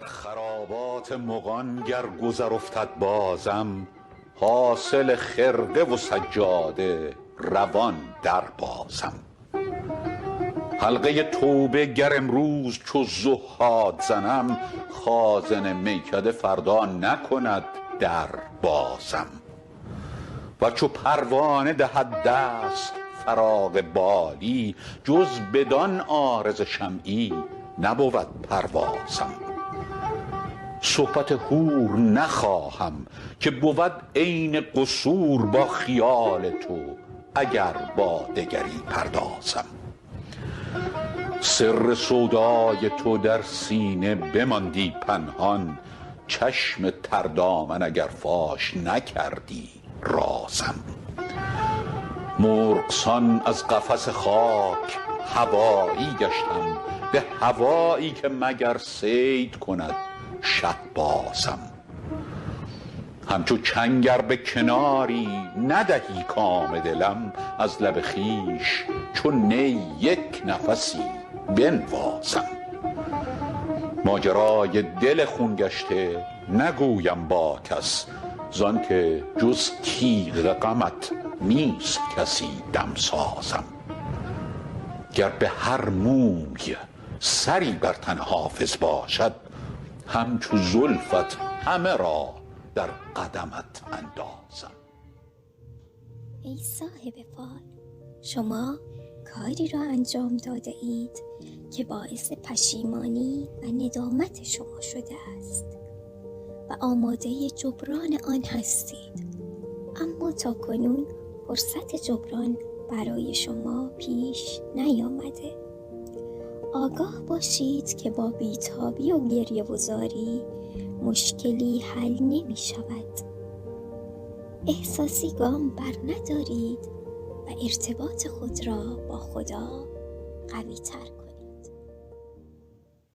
در خرابات مغان گر گذر افتد بازم، حاصل خرقه و سجاده روان در بازم. حلقه توبه گر امروز چو زهاد زنم، خازن میکده فردا نکند در بازم. و چو پروانه دهد دست فراغ بالی، جز بدان عارض شمعی نبود پروازم. صحبت حور نخواهم که بود عین قصور با خیال تو اگر با دگری پردازم. سر سودای تو در سینه بماندی پنهان، چشم تردامن اگر فاش نکردی رازم. مرغ سان از قفس خاک هوایی گشتم، به هوایی که مگر صید کند شهبازم. همچو چنگ ار به کناری ندهی کام دلم، از لب خویش چو نی یک نفسی بنوازم. ماجرای دل خون گشته نگویم با کس، زان که جز تیغ غمت نیست کسی دمسازم. گر به هر موی سری بر تن حافظ باشد، همچو زلفت همه را در قدمت اندازم. ای صاحب فال، شما کاری را انجام داده اید که باعث پشیمانی و ندامت شما شده است و آماده جبران آن هستید، اما تا کنون فرصت جبران برای شما پیش نیامده. آگاه باشید که با بیتابی و گریه و زاری مشکلی حل نمی شود. احساسی گام بر ندارید و ارتباط خود را با خدا قوی تر